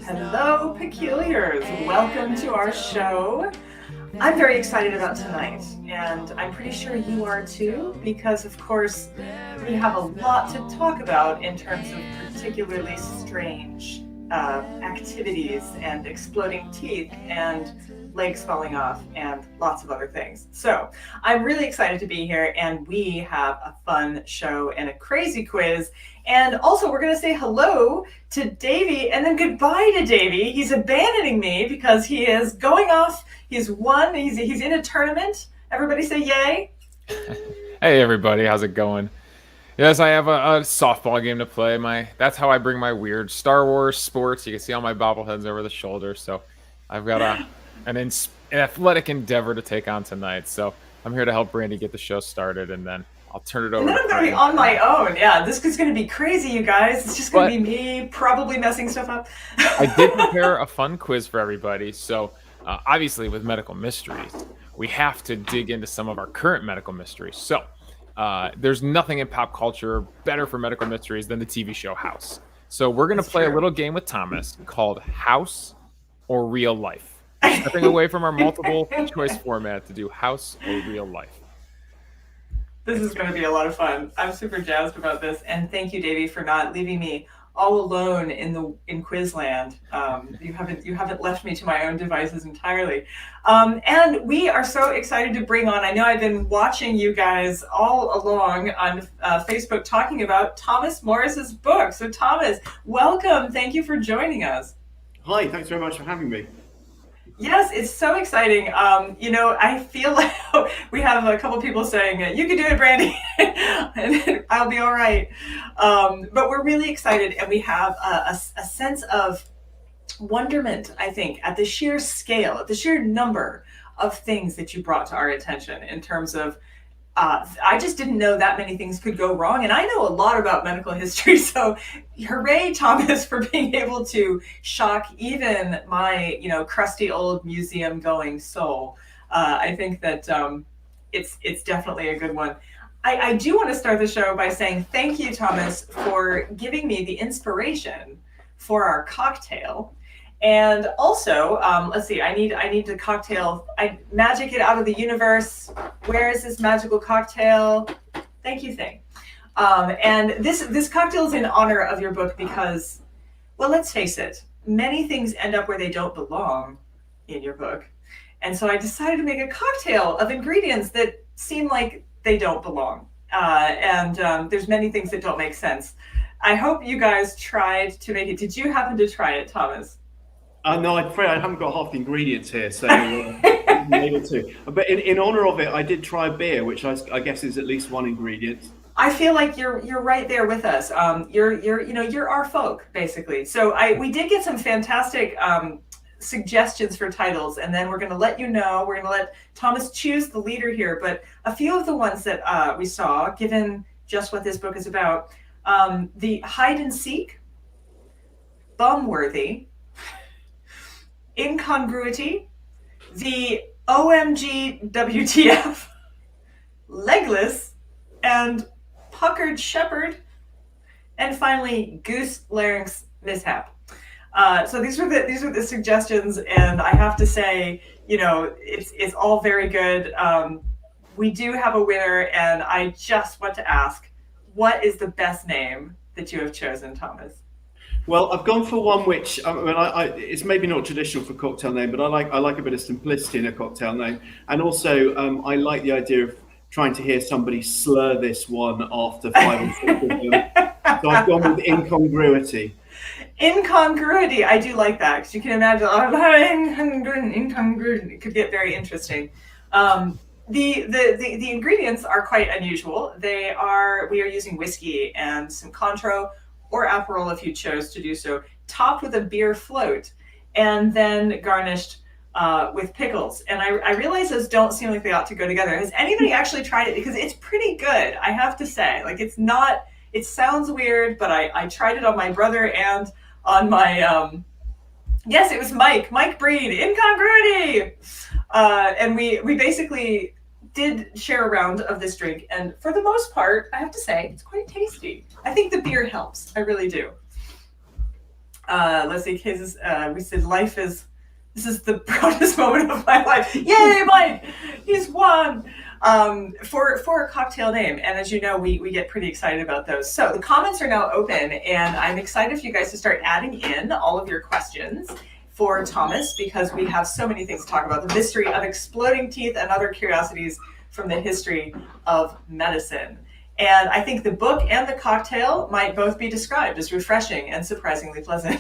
Hello, Peculiars. Welcome to our show. I'm very excited about tonight, and I'm pretty sure you are too, because of course we have a lot to talk about in terms of particularly strange activities and exploding teeth and legs falling off and lots of other things. So I'm really excited to be here, and we have a fun show and a crazy quiz. And also we're going to say hello to Davey and then goodbye to Davey. He's abandoning me because he is going off. He's won. He's in a tournament. Everybody say yay. Hey everybody, how's it going? Yes, I have a softball game to play. That's how I bring my weird Star Wars sports. You can see all my bobbleheads over the shoulder. So I've got an athletic endeavor to take on tonight. So I'm here to help Brandy get the show started, and then I'll turn it over. And then I'm going to be on my own. Yeah, this is going to be crazy, you guys. It's just going to be me probably messing stuff up. I did prepare a fun quiz for everybody. So obviously with medical mysteries, we have to dig into some of our current medical mysteries. So there's nothing in pop culture better for medical mysteries than the TV show House. So we're going to play a little game with Thomas called House or Real Life. Stepping away from our multiple choice format to do House or Real Life. This is going to be a lot of fun. I'm super jazzed about this, and thank you, Davey, for not leaving me all alone in Quizland. You haven't left me to my own devices entirely. And we are so excited to bring on, I know I've been watching you guys all along on Facebook talking about Thomas Morris's book. So Thomas, welcome. Thank you for joining us. Hi, thanks very much for having me. Yes, it's so exciting. I feel like we have a couple people saying, you can do it, Brandy, and I'll be all right. But we're really excited, and we have a sense of wonderment, I think, at the sheer scale, at the sheer number of things that you brought to our attention in terms of I just didn't know that many things could go wrong. And I know a lot about medical history. So hooray, Thomas, for being able to shock even my, crusty old museum going soul. I think that it's definitely a good one. I do want to start the show by saying thank you, Thomas, for giving me the inspiration for our cocktail. And also, let's see, I need the cocktail. I magic it out of the universe. Where is this magical cocktail? Thank you, thing. And this cocktail is in honor of your book because, well, let's face it, many things end up where they don't belong in your book. And so I decided to make a cocktail of ingredients that seem like they don't belong. And there's many things that don't make sense. I hope you guys tried to make it. Did you happen to try it, Thomas? No, I'm afraid I haven't got half the ingredients here, so I'm able to. But in honor of it, I did try beer, which I guess is at least one ingredient. I feel like you're right there with us. You're our folk, basically. So we did get some fantastic suggestions for titles, and then we're going to let you know. We're going to let Thomas choose the leader here. But a few of the ones that we saw, given just what this book is about, the hide and seek, bumworthy, incongruity, the OMG WTF, legless, and puckered shepherd, and finally goose larynx mishap. So these were the suggestions, and I have to say, it's all very good. We do have a winner, and I just want to ask, what is the best name that you have chosen, Thomas? Well, I've gone for one which it's maybe not traditional for cocktail name, but I like a bit of simplicity in a cocktail name, and also I like the idea of trying to hear somebody slur this one after 5 or 6 of them. So I've gone with incongruity. Incongruity, I do like that because you can imagine incongruity. It could get very interesting. The ingredients are quite unusual. We are using whiskey and some Cointreau or Aperol if you chose to do so, topped with a beer float, and then garnished with pickles. And I realize those don't seem like they ought to go together. Has anybody actually tried it? Because it's pretty good, I have to say. Like, it sounds weird, but I tried it on my brother and on my, yes, it was Mike Breed, incongruity! And we basically did share a round of this drink, and for the most part, I have to say, it's quite tasty. I think the beer helps. I really do. Let's see, cases. We said this is the proudest moment of my life. Yay, Mike! He's won for a cocktail name. And as you know, we get pretty excited about those. So the comments are now open, and I'm excited for you guys to start adding in all of your questions for Thomas, because we have so many things to talk about: the mystery of exploding teeth and other curiosities from the history of medicine. And I think the book and the cocktail might both be described as refreshing and surprisingly pleasant.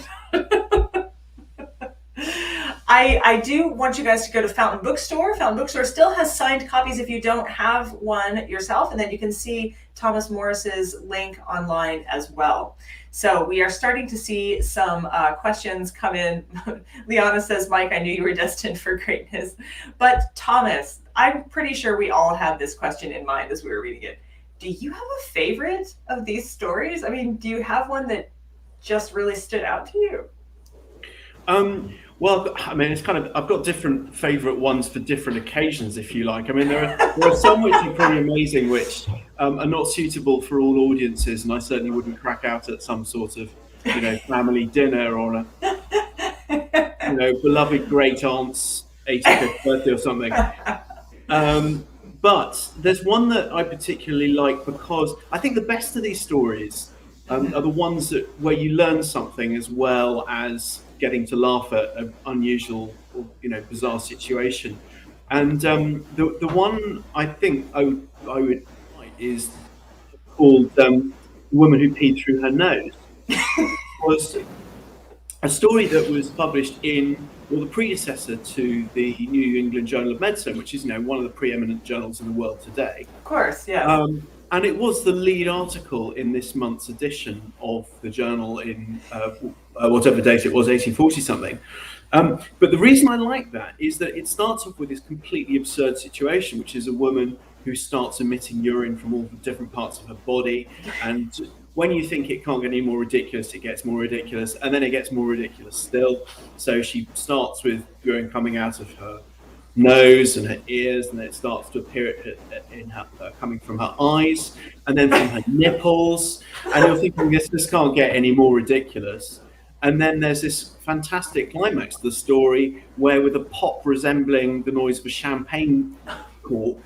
I do want you guys to go to Fountain Bookstore. Fountain Bookstore still has signed copies if you don't have one yourself, and then you can see Thomas Morris's link online as well. So we are starting to see some questions come in. Liana says, Mike, I knew you were destined for greatness. But Thomas, I'm pretty sure we all had this question in mind as we were reading it. Do you have a favorite of these stories? I mean, do you have one that just really stood out to you? Well, I mean, it's kind of, I've got different favorite ones for different occasions, if you like. I mean, there are some which are pretty amazing, which are not suitable for all audiences, and I certainly wouldn't crack out at some sort of, family dinner or a, beloved great aunt's 85th birthday or something. But there's one that I particularly like, because I think the best of these stories are the ones where you learn something as well as getting to laugh at an unusual or bizarre situation. And the one I think I would like is called "The Woman Who Peed Through Her Nose." Was a story that was published in, the predecessor to the New England Journal of Medicine, which is one of the preeminent journals in the world today. Of course, yes. And it was the lead article in this month's edition of the journal in whatever date it was, 1840 something. But the reason I like that is that it starts off with this completely absurd situation, which is a woman who starts emitting urine from all the different parts of her body. And when you think it can't get any more ridiculous, it gets more ridiculous, and then it gets more ridiculous still. So she starts with urine coming out of her nose and her ears, and then it starts to appear coming from her eyes, and then from her nipples, and you're thinking this can't get any more ridiculous. And then there's this fantastic climax to the story where, with a pop resembling the noise of a champagne cork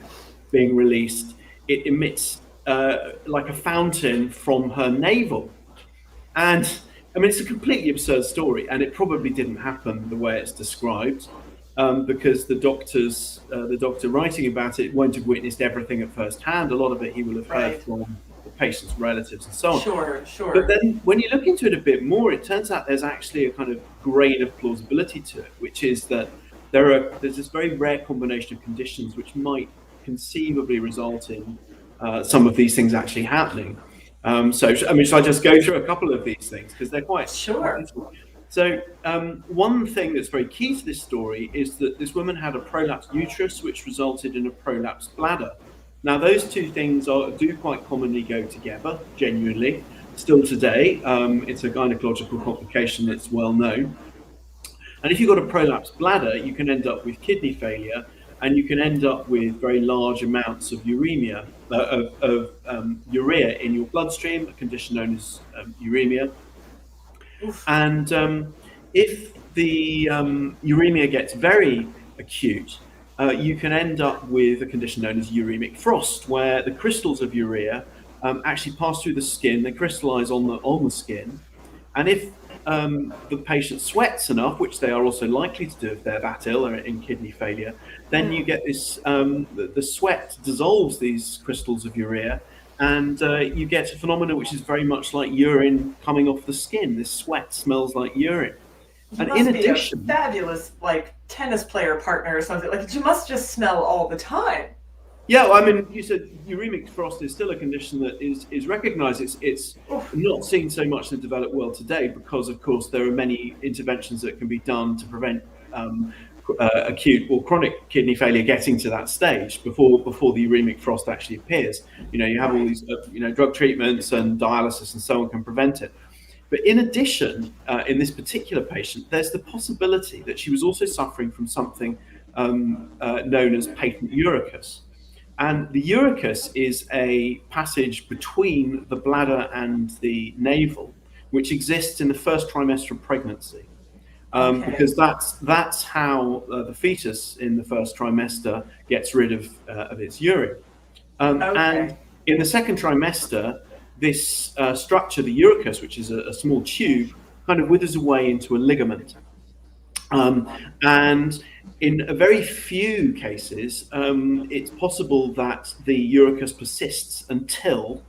being released, it emits like a fountain from her navel. And I mean, it's a completely absurd story, and it probably didn't happen the way it's described. Because the doctor writing about it won't have witnessed everything at first hand. A lot of it he will have heard from the patient's relatives and so on. Sure. But then when you look into it a bit more, it turns out there's actually a kind of grain of plausibility to it, which is that there's this very rare combination of conditions which might conceivably result in some of these things actually happening. So, I mean, shall I just go through a couple of these things, because they're quite sure. So one thing that's very key to this story is that this woman had a prolapsed uterus, which resulted in a prolapsed bladder. Now, those two things do quite commonly go together, genuinely, still today. It's a gynecological complication that's well known. And if you've got a prolapsed bladder, you can end up with kidney failure, and you can end up with very large amounts of uremia, urea in your bloodstream, a condition known as uremia. And if the uremia gets very acute, you can end up with a condition known as uremic frost, where the crystals of urea actually pass through the skin. They crystallize on the skin, and if the patient sweats enough, which they are also likely to do if they're that ill or in kidney failure, then you get this, the sweat dissolves these crystals of urea, and you get a phenomenon which is very much like urine coming off the skin. This sweat smells like urine. And in addition, a fabulous tennis player partner or something. You must just smell all the time. Yeah, well, I mean, you said uremic frost is still a condition that is recognized. It's not seen so much in the developed world today because, of course, there are many interventions that can be done to prevent acute or chronic kidney failure getting to that stage before the uremic frost actually appears. You have all these drug treatments and dialysis and so on can prevent it. But in addition, in this particular patient, there's the possibility that she was also suffering from something known as patent uricus. And the uricus is a passage between the bladder and the navel, which exists in the first trimester of pregnancy. Okay. Because that's how the fetus in the first trimester gets rid of its urine. Okay. And in the second trimester, this structure, the uricus, which is a small tube, kind of withers away into a ligament. And in a very few cases, it's possible that the uricus persists until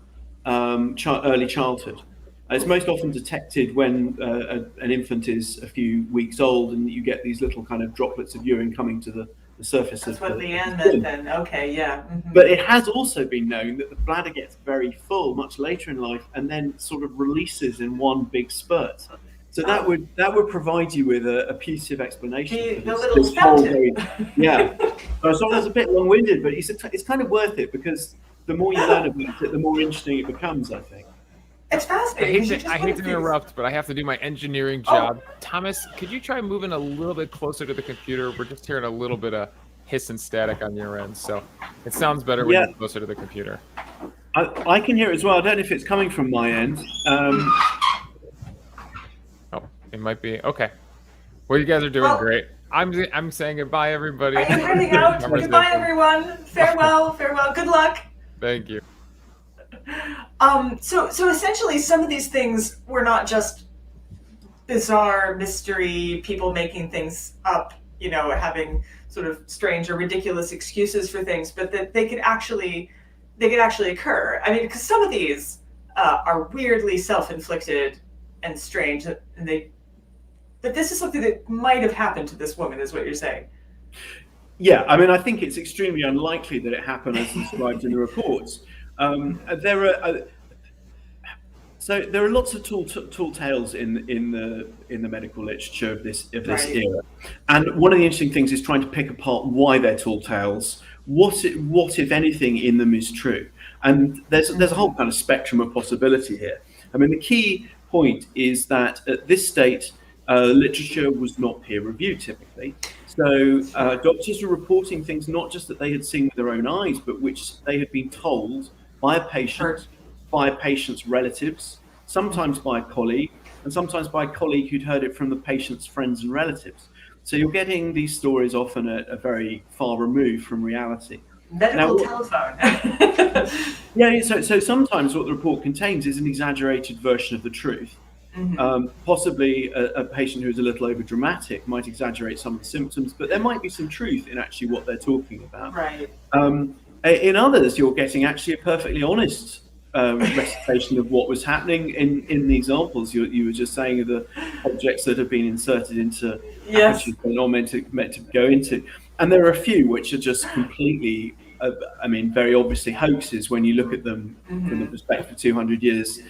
early childhood. It's most often detected when an infant is a few weeks old, and you get these little kind of droplets of urine coming to the surface. That's of what the Leanne skin. meant then. Okay, yeah. Mm-hmm. But it has also been known that the bladder gets very full much later in life, and then sort of releases in one big spurt. So that would provide you with a putative explanation. The little fountain. Yeah. So I was a bit long-winded, but it's kind of worth it, because the more you learn about it, the more interesting it becomes, I think. It's fascinating. I hate to interrupt, but I have to do my engineering job. Thomas, could you try moving a little bit closer to the computer? We're just hearing a little bit of hiss and static on your end, so it sounds better when you're closer to the computer. I can hear it as well. I don't know if it's coming from my end. It might be. Okay. Well, you guys are doing great. I'm saying goodbye, everybody. Are you heading out? Goodbye, everyone. Farewell. Farewell. Good luck. Thank you. So essentially, some of these things were not just bizarre mystery, people making things up, having sort of strange or ridiculous excuses for things, but that they could actually occur. I mean, because some of these are weirdly self-inflicted and strange, but this is something that might have happened to this woman, is what you're saying. Yeah, I mean, I think it's extremely unlikely that it happened as described in the reports. There are lots of tall tales in the medical literature of this era, and one of the interesting things is trying to pick apart why they're tall tales. What if anything in them is true? And there's a whole kind of spectrum of possibility here. I mean, the key point is that at this state, literature was not peer reviewed typically. So doctors were reporting things not just that they had seen with their own eyes, but which they had been told by a patient, by a patient's relatives, sometimes by a colleague, and sometimes by a colleague who'd heard it from the patient's friends and relatives. So you're getting these stories often at a very far removed from reality. Medical telephone. Yeah, so sometimes what the report contains is an exaggerated version of the truth. Mm-hmm. Possibly a patient who's a little over dramatic might exaggerate some of the symptoms, but there might be some truth in actually what they're talking about. Right. In others, you're getting actually a perfectly honest recitation of what was happening in the examples. You were just saying of the objects that have been inserted into packages they're not meant to go into, and there are a few which are just completely, very obviously hoaxes when you look at them from the perspective of 200 years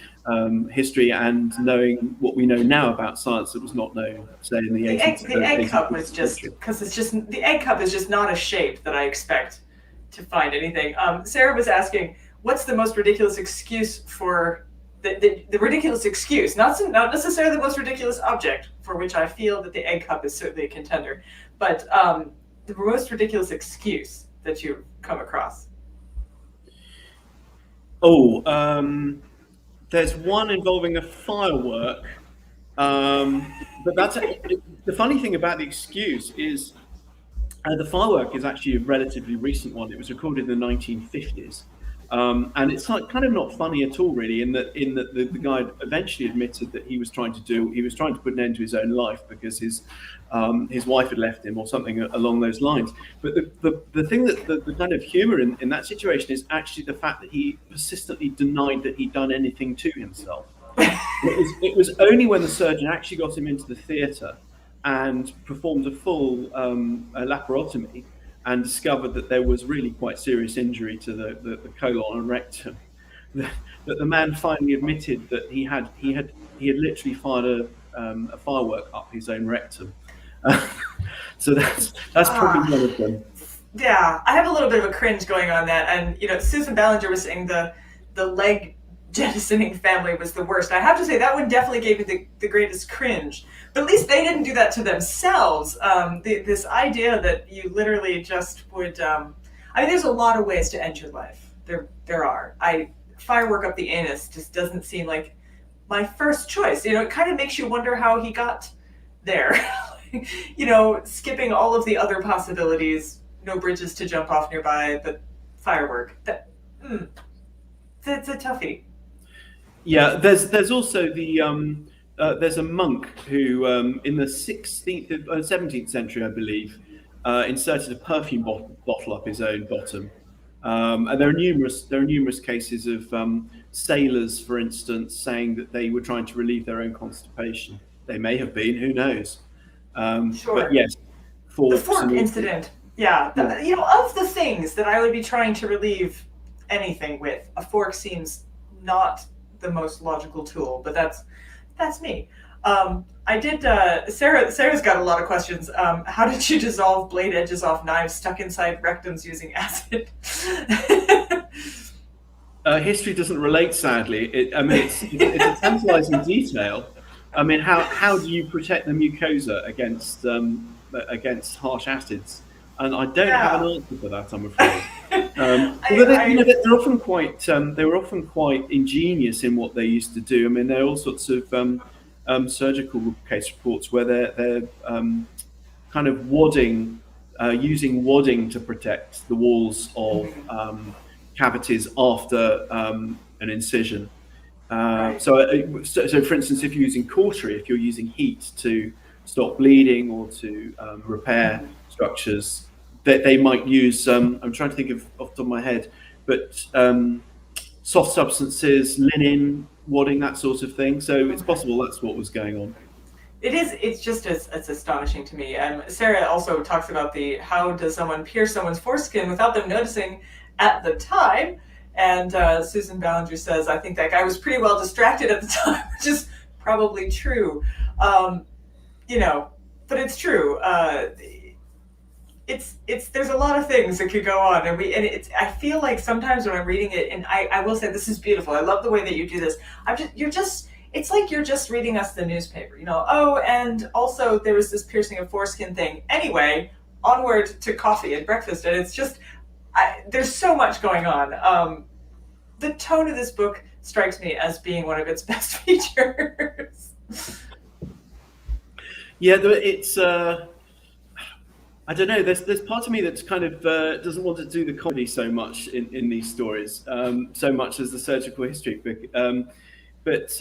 history and knowing what we know now about science that was not known, say, in the 80s. The egg cup was just, because the egg cup is just not a shape that I expect to find anything. Sarah was asking, what's the most ridiculous excuse for the ridiculous excuse, not necessarily the most ridiculous object, for which I feel that the egg cup is certainly a contender, but the most ridiculous excuse that you've come across? There's one involving a firework, but the funny thing about the excuse is the firework is actually a relatively recent one. It was recorded in the 1950s. And it's kind of not funny at all, really, in that the guy eventually admitted that he was trying to put an end to his own life because his wife had left him or something along those lines. But the thing that the kind of humor in that situation is actually the fact that he persistently denied that he'd done anything to himself. It was only when the surgeon actually got him into the theatre and performed a full laparotomy and discovered that there was really quite serious injury to the colon and rectum, that the man finally admitted that he had literally fired a firework up his own rectum. So that's probably one of them. Yeah, I have a little bit of a cringe going on that, and Susan Ballinger was saying the leg jettisoning family was the worst. I have to say that one definitely gave me the greatest cringe. But at least they didn't do that to themselves. This idea that you literally just would... there's a lot of ways to end your life. There are. Firework up the anus just doesn't seem like my first choice. It kind of makes you wonder how he got there. Skipping all of the other possibilities, no bridges to jump off nearby, but firework. That's a toughie. Yeah, there's also there's a monk who in the 17th century, I believe, inserted a perfume bottle up his own bottom. And there are numerous cases of sailors, for instance, saying that they were trying to relieve their own constipation. They may have been, who knows? Sure. But yes, The forks fork and incident. Yeah. Of the things that I would be trying to relieve anything with, a fork seems not the most logical tool, but that's me. I did. Sarah's got a lot of questions. How did you dissolve blade edges off knives stuck inside rectums using acid? history doesn't relate, sadly. It's a tantalizing detail. I mean, how do you protect the mucosa against harsh acids? And I don't have an answer for that, I'm afraid. They were often quite ingenious in what they used to do. I mean, there are all sorts of surgical case reports where they're kind of using wadding to protect the walls of cavities after an incision. Right. So, for instance, if you're using cautery, if you're using heat to stop bleeding or to repair structures, they might use. I'm trying to think off the top of my head, but soft substances, linen, wadding, that sort of thing. So it's possible that's what was going on. It is. It's astonishing to me. Sarah also talks about how does someone pierce someone's foreskin without them noticing at the time. And Susan Ballinger says, I think that guy was pretty well distracted at the time, which is probably true. But it's true. There's a lot of things that could go on, and I feel like sometimes when I'm reading it, and I will say this is beautiful. I love the way that you do this. It's like you're just reading us the newspaper, Oh, and also there was this piercing of foreskin thing. Anyway, onward to coffee and breakfast, and it's just there's so much going on. The tone of this book strikes me as being one of its best features. Yeah, it's. I don't know. There's part of me that's kind of doesn't want to do the comedy so much in these stories, so much as the surgical history book. But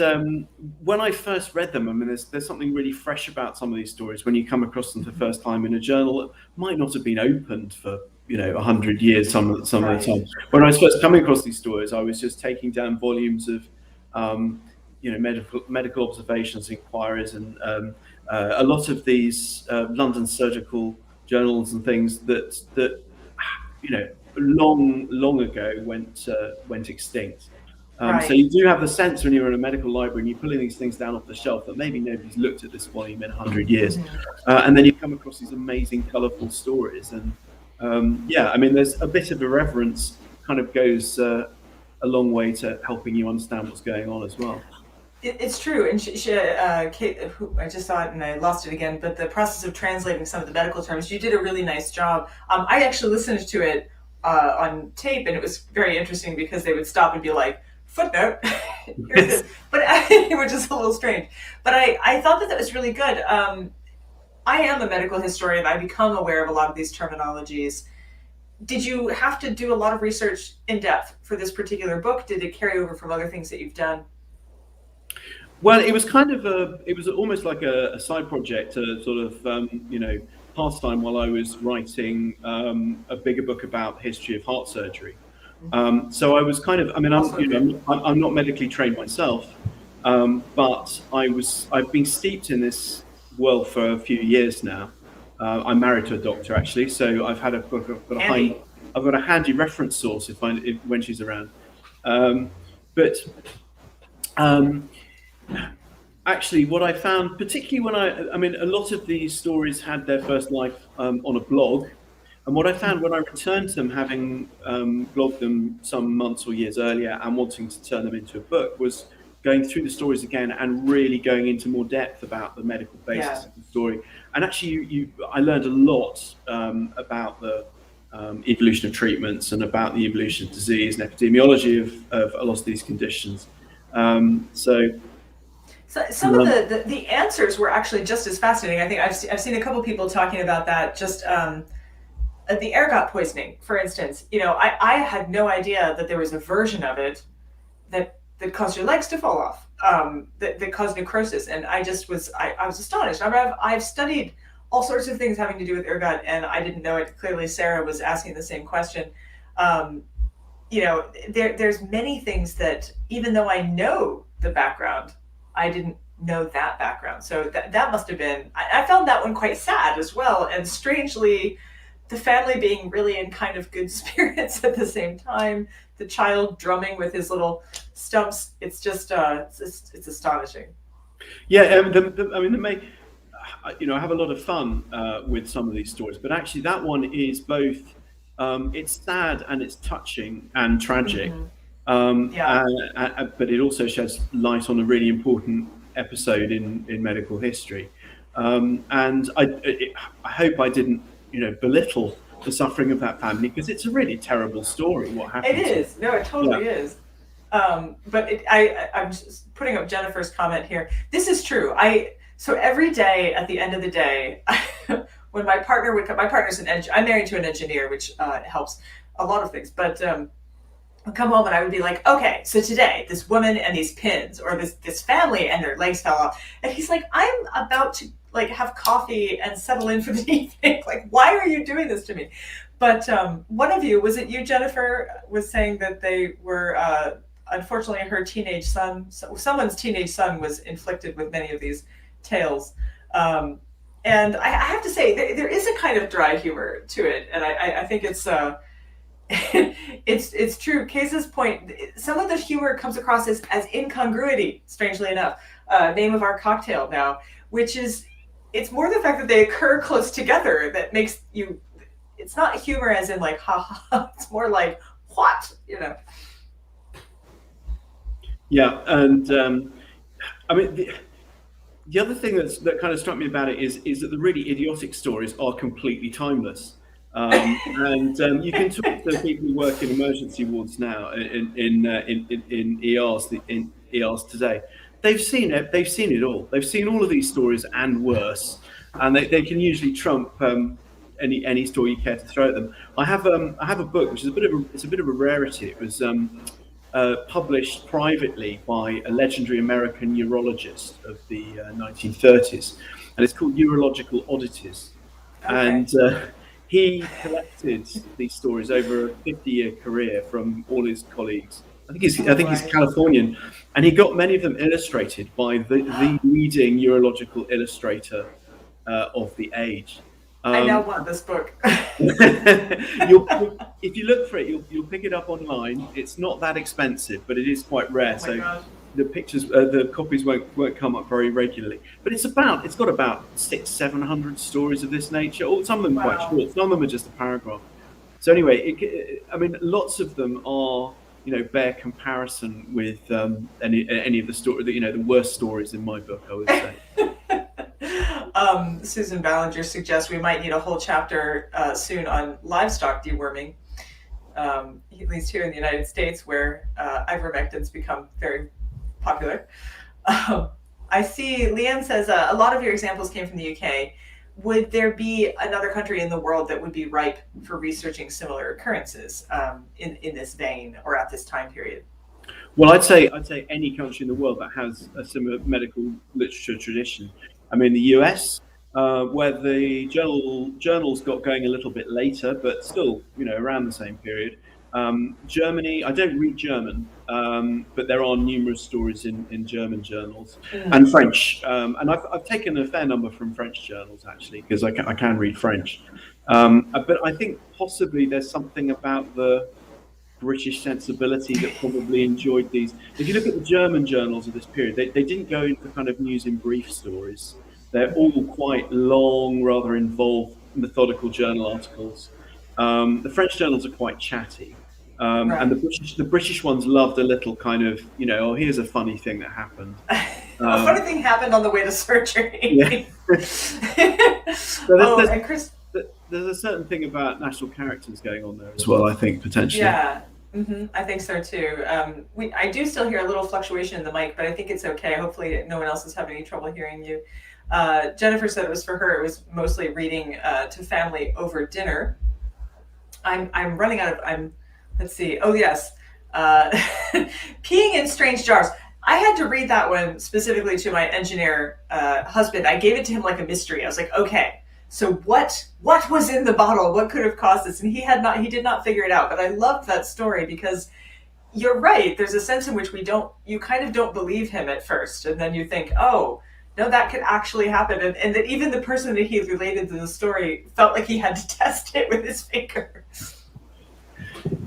when I first read them, I mean, there's something really fresh about some of these stories when you come across them for the first time in a journal that might not have been opened for 100 years some of the time. When I was first coming across these stories, I was just taking down volumes of medical observations, inquiries, and a lot of these London surgical journals and things that long ago went extinct. So you do have the sense when you're in a medical library and you're pulling these things down off the shelf that maybe nobody's looked at this volume in 100 years. And then you come across these amazing, colourful stories. And I mean, there's a bit of irreverence kind of goes a long way to helping you understand what's going on as well. It's true. And Kate, who I just saw it and I lost it again, but the process of translating some of the medical terms, you did a really nice job. I actually listened to it on tape, and it was very interesting because they would stop and be like, footnote, which is a little strange. But I thought that was really good. I am a medical historian. I become aware of a lot of these terminologies. Did you have to do a lot of research in depth for this particular book? Did it carry over from other things that you've done? Well, it was kind of it was almost like a side project, a sort of, pastime while I was writing a bigger book about the history of heart surgery. So I was kind of, I mean, I'm not medically trained myself, but I've bbeen steeped in this world for a few years now. I'm married to a doctor, actually, so I've got a handy reference source when she's around. Actually, what I found, particularly I mean, a lot of these stories had their first life on a blog. And what I found when I returned to them, having blogged them some months or years earlier and wanting to turn them into a book, was going through the stories again and really going into more depth about the medical basis of the story. And actually, I learned a lot about the evolution of treatments and about the evolution of disease and epidemiology of a lot of these conditions. So So some of the answers were actually just as fascinating. I think I've seen a couple people talking about that. Just the ergot poisoning, for instance. I had no idea that there was a version of it that caused your legs to fall off, that caused necrosis, and I was astonished. I've studied all sorts of things having to do with ergot, and I didn't know it. Clearly, Sarah was asking the same question. There's many things that, even though I know the background, I didn't know that background. So that must have been, I found that one quite sad as well. And strangely, the family being really in kind of good spirits at the same time, the child drumming with his little stumps. It's just, it's astonishing. Yeah, I have a lot of fun with some of these stories, but actually that one is both, it's sad and it's touching and tragic. But it also sheds light on a really important episode in medical history. And I hope I didn't, belittle the suffering of that family, because it's a really terrible story. What happened? It is. No, it totally is. But I'm just putting up Jennifer's comment here. This is true. So every day at the end of the day, when my partner would come, my partner's I'm married to an engineer, which helps a lot of things. But I'd come home and I would be like, okay, so today, this woman and these pins, or this family and their legs fell off. And he's like, I'm about to have coffee and settle in for the evening. Why are you doing this to me? But one of you, was it you, Jennifer, was saying that they were, unfortunately, her teenage son, someone's teenage son was inflicted with many of these tales. And I have to say, there is a kind of dry humor to it. And I think it's it's true. Case's point, some of the humor comes across as incongruity, strangely enough. Name of our cocktail now, which is, it's more the fact that they occur close together that makes you, it's not humor as in ha ha, it's more like, what, Yeah, and the other thing that kind of struck me about it is that the really idiotic stories are completely timeless. And you can talk to people who work in emergency wards now in ERs today. They've seen it. They've seen it all. They've seen all of these stories and worse, and they can usually trump any story you care to throw at them. I have a book which is a bit of a rarity. It was published privately by a legendary American neurologist of the 1930s, and it's called Neurological Oddities. Okay. And he collected these stories over a 50-year career from all his colleagues. I think he's Californian, and he got many of them illustrated by the leading neurological illustrator of the age. I now want this book. If you look for it, you'll pick it up online. It's not that expensive, but it is quite rare. God. The copies won't come up very regularly. But it's got about 600-700 stories of this nature. Some of them quite short. Some of them are just a paragraph. So anyway, lots of them are, bear comparison with any of the story. The worst stories in my book, I would say. Susan Ballinger suggests we might need a whole chapter soon on livestock deworming, at least here in the United States, where ivermectin's become very popular. I see Leanne says a lot of your examples came from the UK. Would there be another country in the world that would be ripe for researching similar occurrences in this vein or at this time period? Well, I'd say any country in the world that has a similar medical literature tradition. The US, where the journals got going a little bit later, but still, around the same period. Germany, I don't read German, but there are numerous stories in German journals, and French. And I've taken a fair number from French journals, actually, because I can read French. But I think possibly there's something about the British sensibility that probably enjoyed these. If you look at the German journals of this period, they didn't go into kind of news in brief stories. They're all quite long, rather involved, methodical journal articles. The French journals are quite chatty. Right. And the British ones loved a little kind of, here's a funny thing that happened. A funny thing happened on the way to surgery. Yeah. And Chris, there's a certain thing about national characters going on there as well, I think, potentially. Yeah. I think so too. I do still hear a little fluctuation in the mic, but I think it's okay. Hopefully, no one else is having any trouble hearing you. Jennifer said it was for her. It was mostly reading to family over dinner. I'm running out of. Let's see. Oh yes, peeing in strange jars. I had to read that one specifically to my engineer husband. I gave it to him like a mystery. I was like, okay, so what was in the bottle? What could have caused this? And he did not figure it out. But I loved that story because you're right. There's a sense in which you kind of don't believe him at first, and then you think, oh, no, that could actually happen, and that even the person that he related to the story felt like he had to test it with his finger.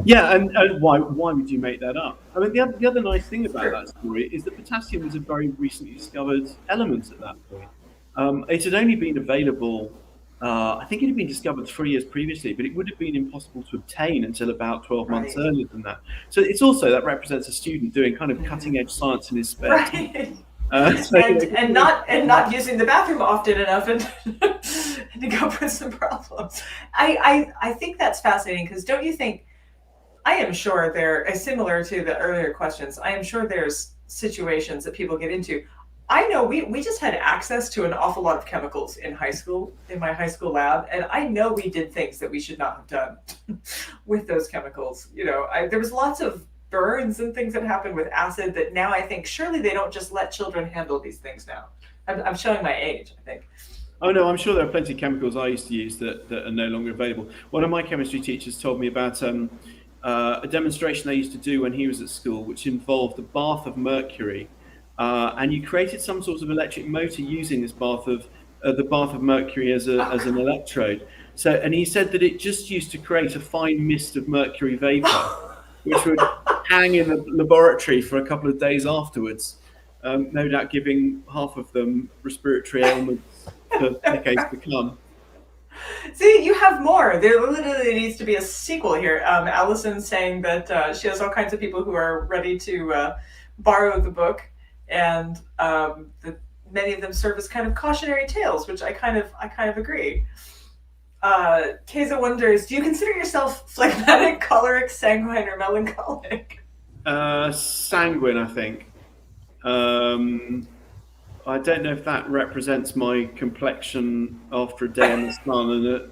Yeah, and why would you make that up? I mean, the other nice thing about that story is that potassium was a very recently discovered element at that point. It had only been available, I think it had been discovered 3 years previously, but it would have been impossible to obtain until about 12 months earlier than that. So it's also, that represents a student doing kind of cutting edge science in his spare time. And not using the bathroom often enough and to go with some problems. I think that's fascinating because don't you think, I am sure there, similar to the earlier questions, I am sure there's situations that people get into. I know we just had access to an awful lot of chemicals in high school, in my high school lab, and I know we did things that we should not have done with those chemicals. There was lots of burns and things that happened with acid that now I think surely they don't just let children handle these things now. I'm showing my age, I think. Oh no, I'm sure there are plenty of chemicals I used to use that are no longer available. One of my chemistry teachers told me about a demonstration they used to do when he was at school, which involved a bath of mercury, and you created some sort of electric motor using this bath of mercury as an electrode. So, and he said that it just used to create a fine mist of mercury vapor, which would hang in the laboratory for a couple of days afterwards, no doubt giving half of them respiratory ailments for decades to come. See, you have more. There literally needs to be a sequel here. Allison's saying that she has all kinds of people who are ready to borrow the book, and many of them serve as kind of cautionary tales, which I kind of agree. Keza wonders, do you consider yourself phlegmatic, choleric, sanguine, or melancholic? Sanguine, I think. I don't know if that represents my complexion after a day in the sun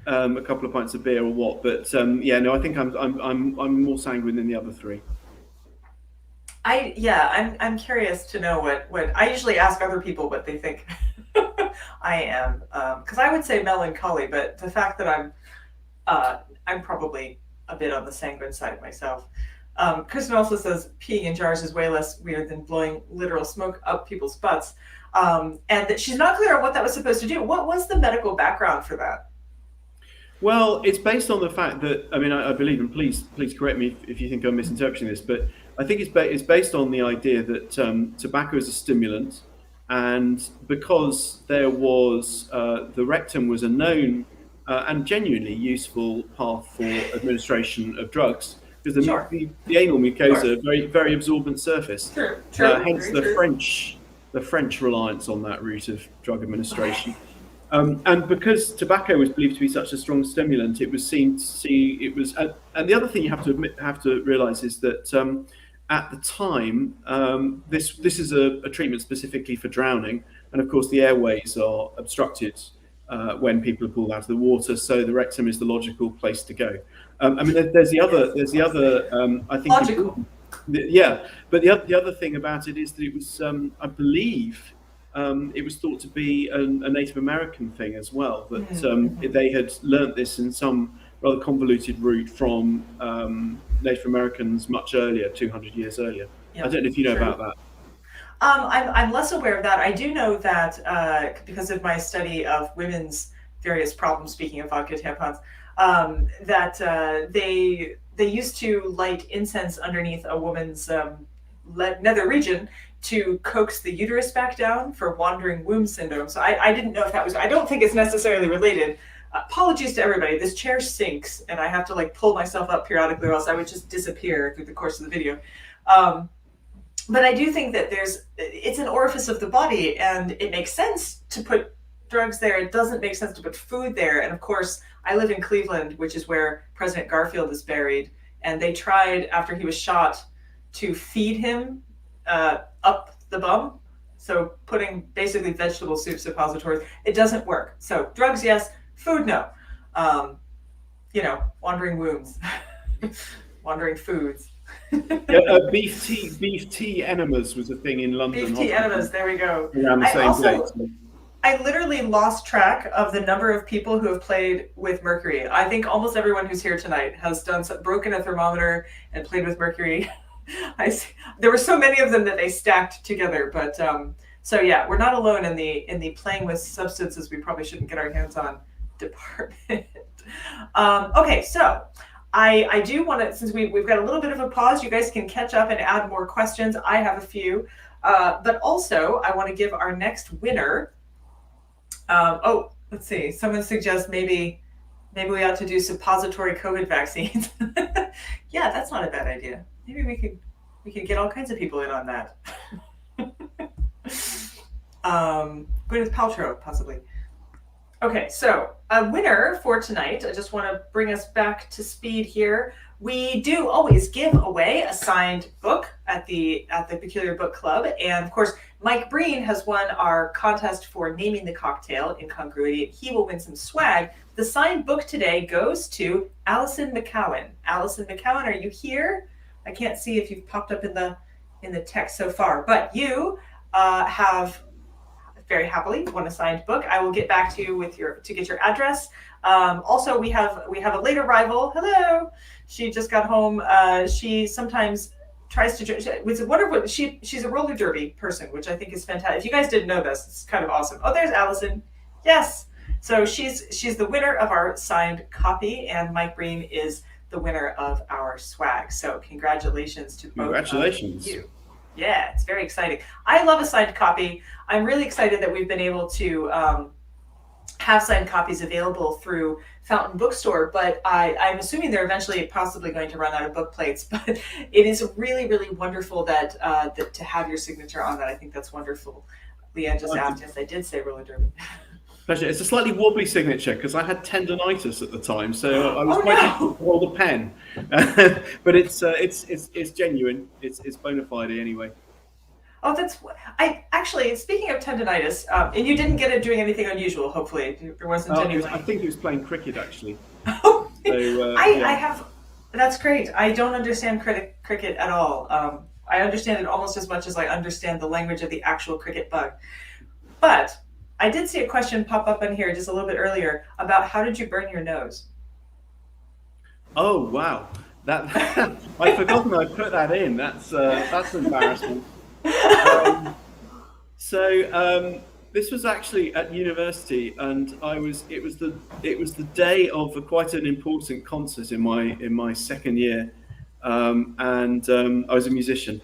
and a couple of pints of beer or what. But I think I'm more sanguine than the other three. I'm curious to know what I usually ask other people what they think I am, because I would say melancholy, but the fact that I'm probably a bit on the sanguine side myself. Kristen also says peeing in jars is way less weird than blowing literal smoke up people's butts, and that she's not clear on what that was supposed to do. What was the medical background for that? Well, it's based on the fact that, I believe, and please correct me if you think I'm misinterpreting this, but I think it's based on the idea that tobacco is a stimulant, and because there was the rectum was a known and genuinely useful path for administration of drugs, because the anal mucosa, very very absorbent surface. True. Hence the French reliance on that route of drug administration. And because tobacco was believed to be such a strong stimulant, it was seen to see it was. And the other thing you have to realize is that at the time, this is a treatment specifically for drowning, and of course the airways are obstructed when people are pulled out of the water, so the rectum is the logical place to go. There's the other. I think. Logical. But the other thing about it is that it was, I believe, it was thought to be a Native American thing as well. That they had learnt this in some rather convoluted route from Native Americans much earlier, 200 years earlier. I don't know if you know about that. I'm less aware of that. I do know that because of my study of women's various problems, speaking of vodka tampons, that they used to light incense underneath a woman's nether region to coax the uterus back down for wandering womb syndrome. So I didn't know if that was, I don't think it's necessarily related. Apologies to everybody. This chair sinks and I have to pull myself up periodically or else I would just disappear through the course of the video. But I do think that it's an orifice of the body and it makes sense to put drugs there. It doesn't make sense to put food there. And of course, I live in Cleveland, which is where President Garfield is buried. and they tried after he was shot to feed him up the bum. So putting basically vegetable soup suppositories, it doesn't work. So drugs, yes. Food, no. Wandering wombs, wandering foods. Beef tea enemas was a thing in London. Beef tea enemas, there we go. Around the same date. I literally lost track of the number of people who have played with mercury. I think almost everyone who's here tonight has broken a thermometer and played with mercury. There were so many of them that they stacked together, but so yeah, we're not alone in the playing with substances we probably shouldn't get our hands on department. Okay, so I do want to, since we've got a little bit of a pause, you guys can catch up and add more questions. I have a few, but also I want to give our next winner. Let's see. Someone suggests maybe we ought to do suppository COVID vaccines. Yeah, that's not a bad idea. Maybe we could get all kinds of people in on that. Gwyneth Paltrow, possibly. Okay, so a winner for tonight. I just want to bring us back to speed here. We do always give away a signed book at the Peculiar Book Club, and of course, Mike Breen has won our contest for naming the cocktail Incongruity. He will win some swag. The signed book today goes to Allison McCowan. Allison McCowan, are you here? I can't see if you've popped up in the text so far, but you have very happily won a signed book. I will get back to you to get your address. Also, we have a late arrival. Hello. She just got home. She sometimes tries to. It's wonderful. She's a roller derby person, which I think is fantastic. If you guys didn't know this, it's kind of awesome. Oh, there's Allison. Yes. So she's the winner of our signed copy, and Mike Breen is the winner of our swag. So congratulations to both of you. Yeah, it's very exciting. I love a signed copy. I'm really excited that we've been able to have signed copies available through Fountain Bookstore, but I'm assuming they're eventually possibly going to run out of book plates. But it is really, really wonderful that to have your signature on that. I think that's wonderful. Leanne just asked if I did say roller derby. Pleasure. It's a slightly wobbly signature because I had tendonitis at the time, so I was quite difficult to hold a pen. But it's genuine. It's bona fide anyway. Oh, I actually, speaking of tendonitis, and you didn't get it doing anything unusual, hopefully. There wasn't anything. I think he was playing cricket, actually. Oh, so, I have, that's great. I don't understand cricket at all. I understand it almost as much as I understand the language of the actual cricket bug. But I did see a question pop up in here just a little bit earlier about how did you burn your nose? Oh, wow. I'd forgotten I put that in. That's embarrassing. This was actually at university, and it was the day of quite an important concert in my second year, and I was a musician,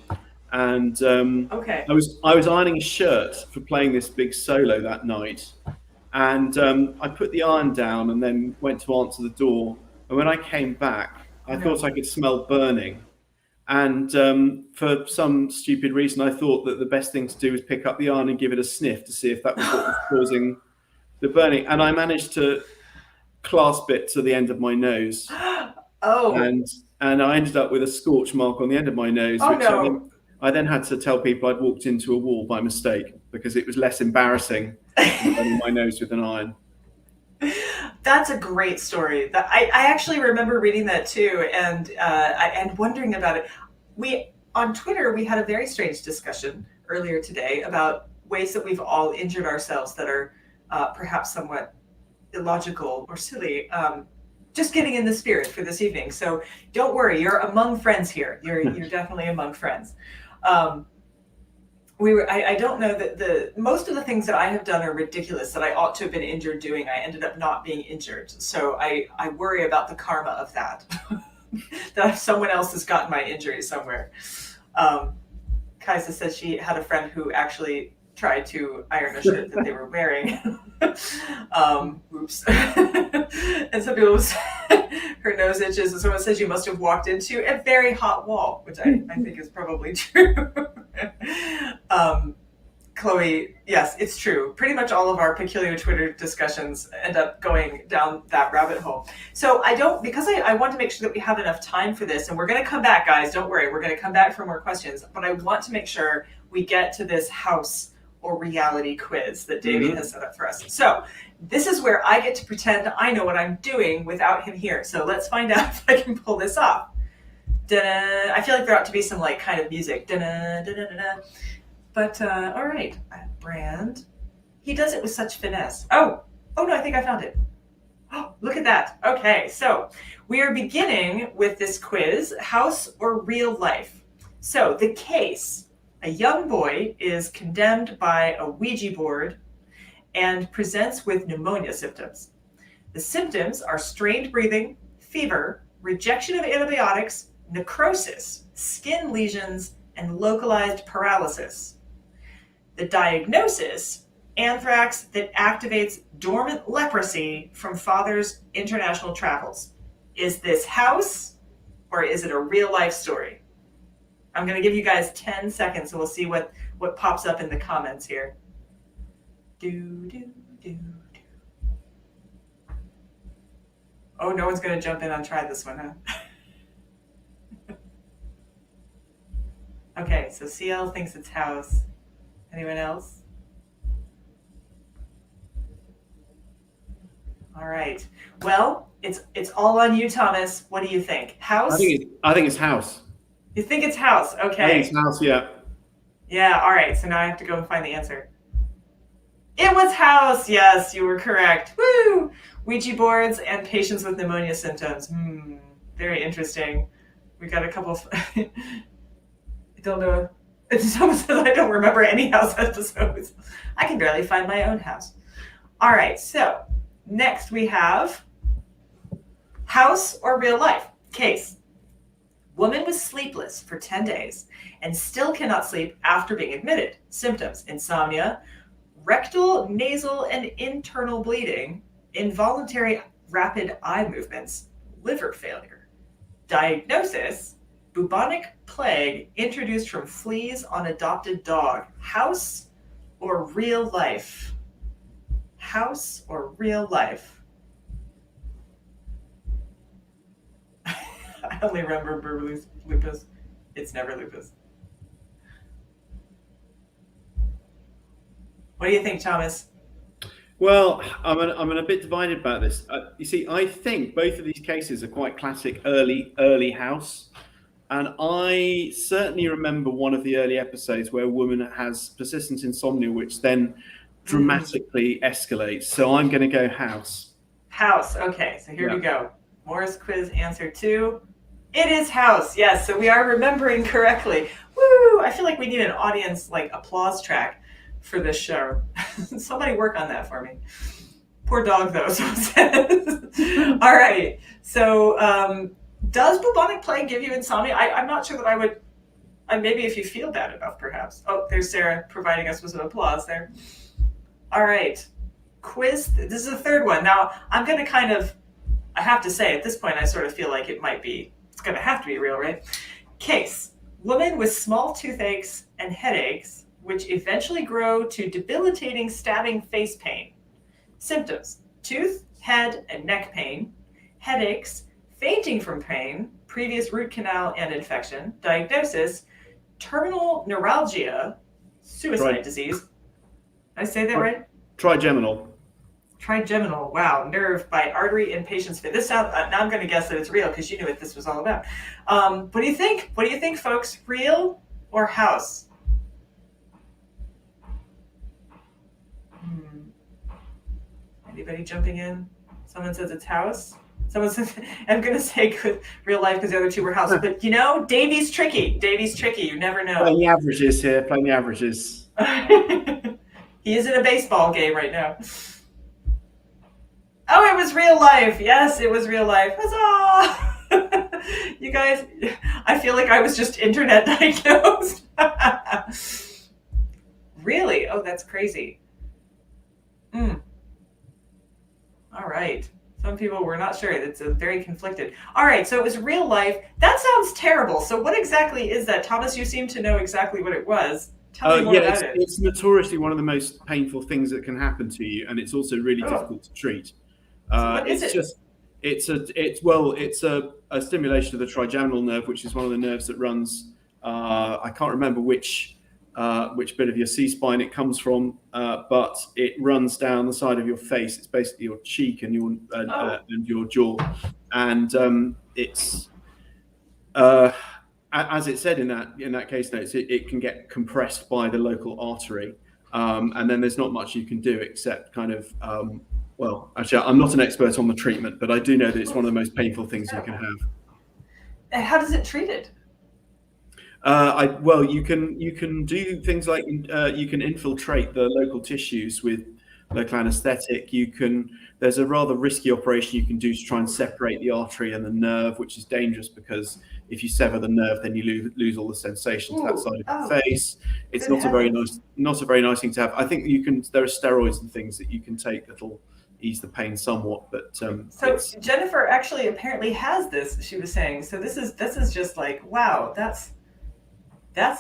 and I was ironing a shirt for playing this big solo that night, and I put the iron down and then went to answer the door, and when I came back, I thought I could smell burning. And for some stupid reason, I thought that the best thing to do was pick up the iron and give it a sniff to see if that was what was causing the burning. And I managed to clasp it to the end of my nose. Oh. And I ended up with a scorch mark on the end of my nose, I then had to tell people I'd walked into a wall by mistake because it was less embarrassing than burning my nose with an iron. That's a great story. I actually remember reading that too, and wondering about it. On Twitter, we had a very strange discussion earlier today about ways that we've all injured ourselves that are perhaps somewhat illogical or silly. Just getting in the spirit for this evening. So don't worry, you're among friends here. You're definitely among friends. I don't know that most of the things that I have done are ridiculous that I ought to have been injured doing. I ended up not being injured. So I worry about the karma of that, that someone else has gotten my injury somewhere. Kaisa says she had a friend who actually tried to iron a shirt that they were wearing. Oops. And some people say her nose itches, and someone says you must have walked into a very hot wall, which I think is probably true. Chloe, yes, it's true. Pretty much all of our peculiar Twitter discussions end up going down that rabbit hole. So because I want to make sure that we have enough time for this, and we're going to come back, guys. Don't worry, we're going to come back for more questions. But I want to make sure we get to this house or reality quiz that Davey has set up for us. So this is where I get to pretend I know what I'm doing without him here. So let's find out if I can pull this off. Da-da. I feel like there ought to be some like kind of music. Da-da, da-da, da-da. But all right, Brand. He does it with such finesse. Oh no, I think I found it. Oh, look at that. Okay, so we are beginning with this quiz, house or real life. So the case, a young boy is condemned by a Ouija board and presents with pneumonia symptoms. The symptoms are strained breathing, fever, rejection of antibiotics, necrosis, skin lesions, and localized paralysis. The diagnosis, anthrax that activates dormant leprosy from father's international travels. Is this house or is it a real life story? I'm going to give you guys 10 seconds and we'll see what pops up in the comments here. Oh, no one's going to jump in on try this one, huh? Okay, so CL thinks it's house. Anyone else? All right. Well, it's all on you, Thomas. What do you think? House? I think it's house. You think it's house? Okay. I think it's house. Yeah. Yeah. All right. So now I have to go and find the answer. It was house. Yes, you were correct. Woo! Ouija boards and patients with pneumonia symptoms. Very interesting. We got a couple of... I don't know. Someone says I don't remember any house episodes. I can barely find my own house. All right, so next we have house or real life. Case. Woman was sleepless for 10 days and still cannot sleep after being admitted. Symptoms: insomnia, rectal, nasal, and internal bleeding, involuntary rapid eye movements, liver failure. Diagnosis: bubonic plague introduced from fleas on adopted dog. House or real life? House or real life? I only remember lupus. It's never lupus. What do you think, Thomas? Well, I'm a bit divided about this. You see, I think both of these cases are quite classic early house. And I certainly remember one of the early episodes where a woman has persistent insomnia, which then dramatically escalates. So I'm going to go house. House. Okay, so here we go. Morris quiz answer 2. It is house. Yes, so we are remembering correctly. Woo! I feel like we need an audience like applause track for this show. Somebody work on that for me. Poor dog, though. So it says. All right. So does bubonic plague give you insomnia? I'm not sure that I would. Maybe if you feel bad enough, perhaps. Oh, there's Sarah providing us with some applause there. All right. Quiz. This is the third one. Now, I'm going to I have to say, at this point, I sort of feel like it's going to have to be real, right? Case. Woman with small toothaches and headaches, which eventually grow to debilitating stabbing face pain. Symptoms: tooth, head, and neck pain, headaches, fainting from pain, previous root canal and infection. Diagnosis: terminal neuralgia, suicide disease. Did I say that right? Trigeminal. Trigeminal. Wow. Nerve by artery in patient's face. This sounds. Now I'm going to guess that it's real because you knew what this was all about. What do you think? What do you think, folks? Real or house? Anybody jumping in? Someone says it's house. Someone says, I'm going to say real life because the other two were house. But Davey's tricky. You never know. Playing the averages here. Playing the averages. He is in a baseball game right now. Oh, it was real life. Yes, it was real life. Huzzah! You guys, I feel like I was just internet diagnosed. Really? Oh, that's crazy. All right. Some people were not sure. It's very conflicted. All right, so it was real life. That sounds terrible. So what exactly is that? Thomas, you seem to know exactly what it was. Tell me more Yeah, about it. it's notoriously one of the most painful things that can happen to you, and it's also really Oh. difficult to treat. So what is it? It's a stimulation of the trigeminal nerve, which is one of the nerves that runs. I can't remember which bit of your C-spine it comes from, but it runs down the side of your face. It's basically your cheek and your jaw, and it's as it said in that case notes, it can get compressed by the local artery, and then there's not much you can do except kind of. Well, actually, I'm not an expert on the treatment, but I do know that it's one of the most painful things you can have. And how does it treat it? You can do things like you can infiltrate the local tissues with local anaesthetic. There's a rather risky operation you can do to try and separate the artery and the nerve, which is dangerous because if you sever the nerve, then you lose all the sensation to that side of the face. It's not a very nice thing to have. I think there are steroids and things that you can take that'll ease the pain somewhat, but so Jennifer actually apparently has this. She was saying so. This is just like, wow, that's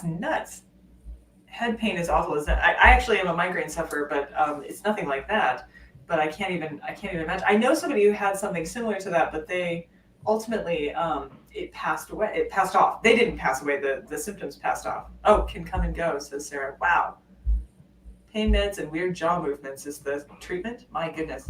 nuts. Head pain is awful, isn't it? I actually am a migraine sufferer, but it's nothing like that. But I can't even imagine. I know somebody who had something similar to that, but they ultimately it passed away. It passed off. They didn't pass away. The symptoms passed off. Oh, can come and go, says Sarah. Wow. Pain meds and weird jaw movements is the treatment? My goodness.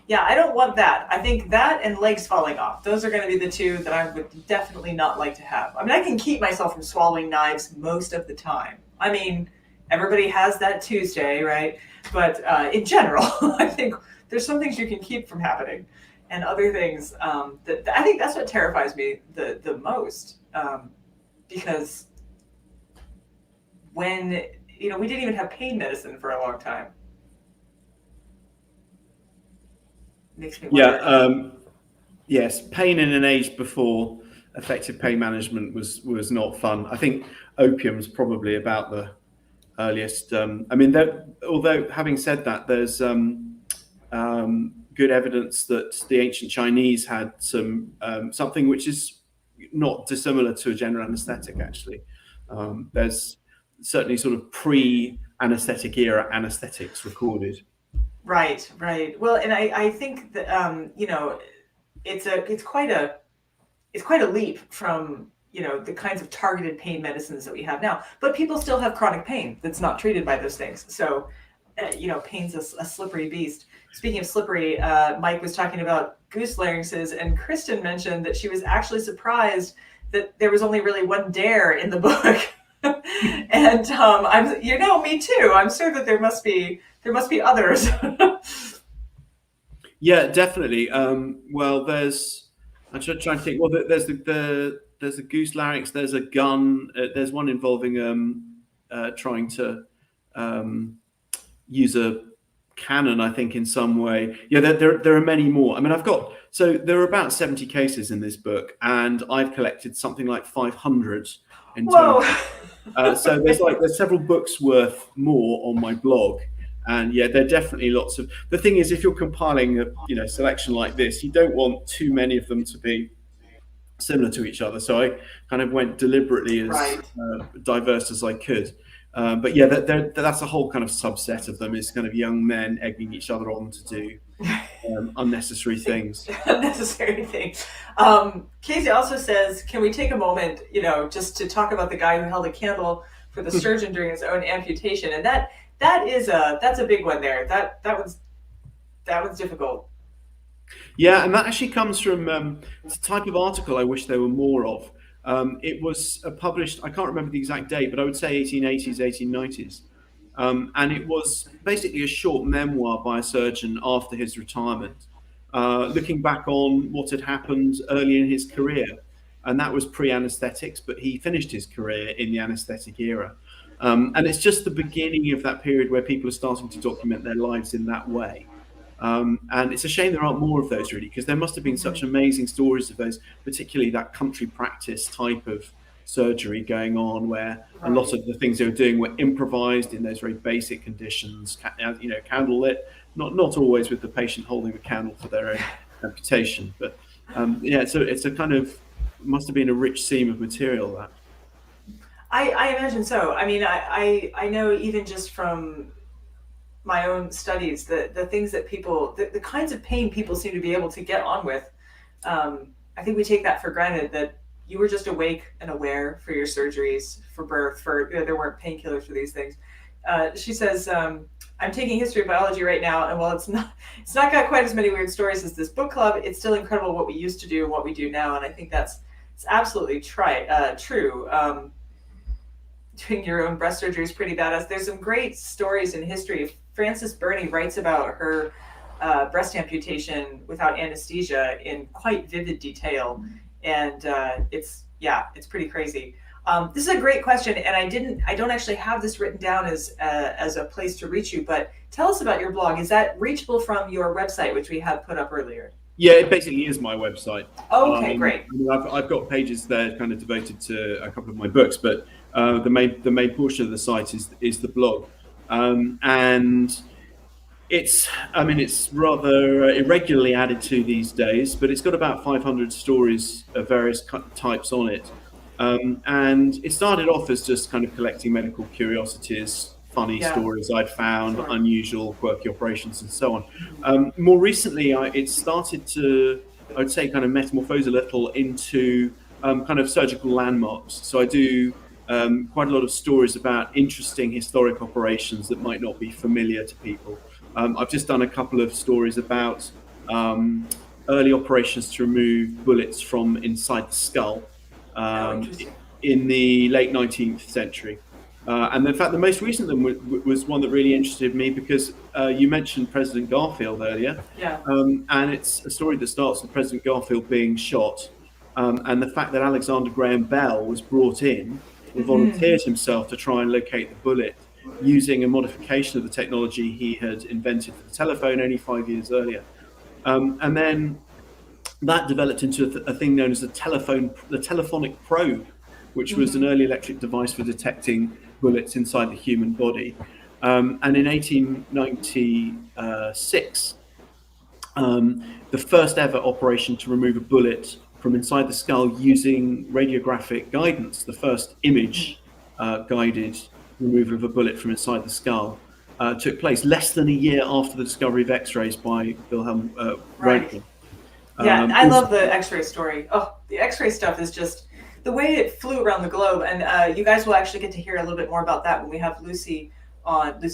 Yeah, I don't want that. I think that and legs falling off. Those are going to be the two that I would definitely not like to have. I mean, I can keep myself from swallowing knives most of the time. I mean, everybody has that Tuesday, right? But in general, I think there's some things you can keep from happening and other things that I think that's what terrifies me the most because when... we didn't even have pain medicine for a long time. Makes me wonder. Yes, pain in an age before effective pain management was not fun. I think opium's probably about the earliest. Although having said that, there's good evidence that the ancient Chinese had something which is not dissimilar to a general anaesthetic. Actually, there's certainly sort of pre-anesthetic era anesthetics recorded. Right. Well, and I think that it's quite a leap from the kinds of targeted pain medicines that we have now. But people still have chronic pain that's not treated by those things. So pain's a slippery beast. Speaking of slippery, Mike was talking about goose larynxes, and Kristen mentioned that she was actually surprised that there was only really one dare in the book. And me too. I'm sure that there must be others. Yeah, definitely. I'm trying to think. Well, there's a goose larynx. There's a gun. There's one involving trying to use a cannon, I think, in some way. Yeah, there are many more. I mean, there are about 70 cases in this book, and I've collected something like 500 in total. So there's several books worth more on my blog, and yeah, there are definitely lots of. The thing is, if you're compiling a selection like this, you don't want too many of them to be similar to each other. So I kind of went deliberately as diverse as I could. But yeah, that's a whole kind of subset of them is kind of young men egging each other on to do unnecessary things. Unnecessary things. Casey also says, can we take a moment, just to talk about the guy who held a candle for the surgeon during his own amputation? And that's a big one there. That was difficult. Yeah, and that actually comes from it's a type of article I wish there were more of. It was published, I can't remember the exact date, but I would say 1880s, 1890s. And it was basically a short memoir by a surgeon after his retirement, looking back on what had happened early in his career. And that was pre-anesthetics, but he finished his career in the anesthetic era. And it's just the beginning of that period where people are starting to document their lives in that way. And it's a shame there aren't more of those, really, because there must have been such amazing stories of those, particularly that country practice type of surgery going on, where a lot of the things they were doing were improvised in those very basic conditions, candlelit, not always with the patient holding the candle for their own amputation, but it's a kind of, must have been a rich seam of material, that. I imagine so. I mean, I know even just from my own studies, the things that people, the kinds of pain people seem to be able to get on with. I think we take that for granted that you were just awake and aware for your surgeries, for birth, for there weren't painkillers for these things. She says, I'm taking history of biology right now, and while it's not got quite as many weird stories as this book club, it's still incredible what we used to do and what we do now, and I think it's absolutely true. Doing your own breast surgery is pretty badass. There's some great stories in history. Frances Burney writes about her breast amputation without anesthesia in quite vivid detail, and it's pretty crazy. This is a great question, and I don't actually have this written down as a place to reach you, but tell us about your blog. Is that reachable from your website, which we have put up earlier? Yeah, it basically is my website. Oh, okay, great. I mean, I've got pages there kind of devoted to a couple of my books, but the main portion of the site is the blog, and it's rather irregularly added to these days, but it's got about 500 stories of various types on it, and it started off as just kind of collecting medical curiosities, funny stories I'd found, unusual, quirky operations, and so on. More recently, it started to, I would say, kind of metamorphose a little into kind of surgical landmarks. So I do quite a lot of stories about interesting historic operations that might not be familiar to people. I've just done a couple of stories about early operations to remove bullets from inside the skull in the late 19th century. And in fact, the most recent one was one that really interested me because you mentioned President Garfield earlier. Yeah. And it's a story that starts with President Garfield being shot, and the fact that Alexander Graham Bell was brought in and volunteered himself to try and locate the bullet using a modification of the technology he had invented for the telephone only 5 years earlier. And then that developed into a thing known as the telephonic probe, which was an early electric device for detecting bullets inside the human body. And in 1896, the first ever operation to remove a bullet from inside the skull using radiographic guidance, the first image guided removal of a bullet from inside the skull, took place less than a year after the discovery of X-rays by Wilhelm Röntgen. Yeah, I love the X-ray story. Oh, the X-ray stuff is just the way it flew around the globe, and you guys will actually get to hear a little bit more about that when we have Lucy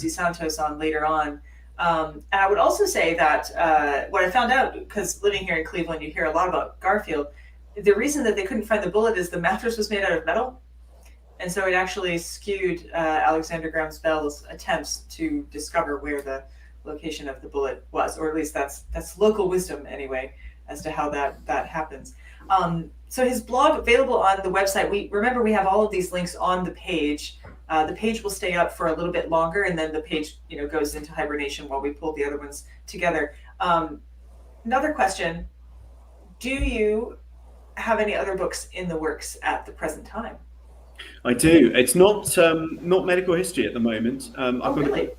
Santos on later on. And I would also say that what I found out, because living here in Cleveland, you hear a lot about Garfield. The reason that they couldn't find the bullet is the mattress was made out of metal, and so it actually skewed Alexander Graham Bell's attempts to discover where the location of the bullet was, or at least that's local wisdom anyway, as to how that happens. So his blog available on the website. We have all of these links on the page. The page will stay up for a little bit longer, and then the page goes into hibernation while we pull the other ones together. Another question: do you have any other books in the works at the present time? I do. It's not medical history at the moment. Really?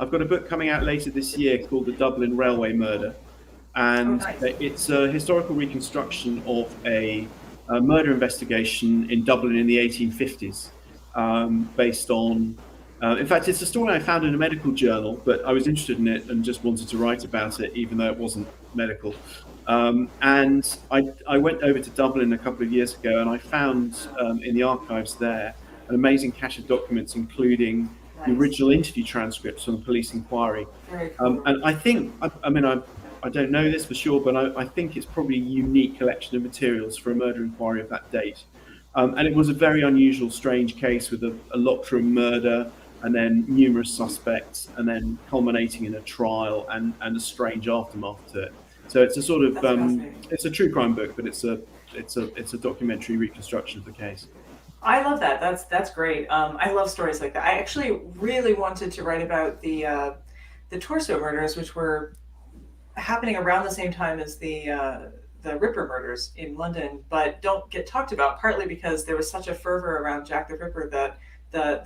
I've got a book coming out later this year called The Dublin Railway Murder, and it's a historical reconstruction of a murder investigation in Dublin in the 1850s, based on. In fact, it's a story I found in a medical journal, but I was interested in it and just wanted to write about it, even though it wasn't medical. And I went over to Dublin a couple of years ago, and I found in the archives there an amazing cache of documents, including the original interview transcripts from the police inquiry. Very cool. And I think, I don't know this for sure, but I think it's probably a unique collection of materials for a murder inquiry of that date. And it was a very unusual, strange case with a locked room murder, and then numerous suspects, and then culminating in a trial and a strange aftermath to it. So it's a sort of it's a true crime book, but it's a documentary reconstruction of the case. I love that. That's great. I love stories like that. I actually really wanted to write about the Torso murders, which were happening around the same time as the Ripper murders in London, but don't get talked about, partly because there was such a fervor around Jack the Ripper that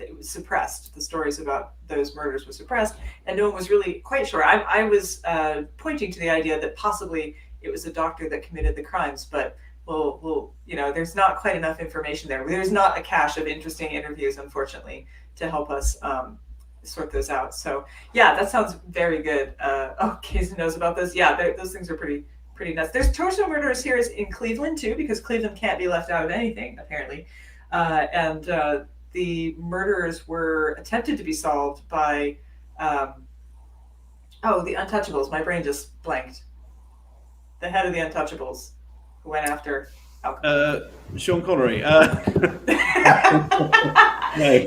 it was suppressed. The stories about those murders were suppressed, and no one was really quite sure. I was pointing to the idea that possibly it was a doctor that committed the crimes, but we'll there's not quite enough information there. There's not a cache of interesting interviews, unfortunately, to help us sort those out. So yeah, that sounds very good. Casey knows about this. Yeah, those things are pretty nuts. There's torso murderers here in Cleveland too, because Cleveland can't be left out of anything apparently, and the murders were attempted to be solved by the Untouchables. My brain just blanked. The head of the Untouchables, who went after Sean Connery.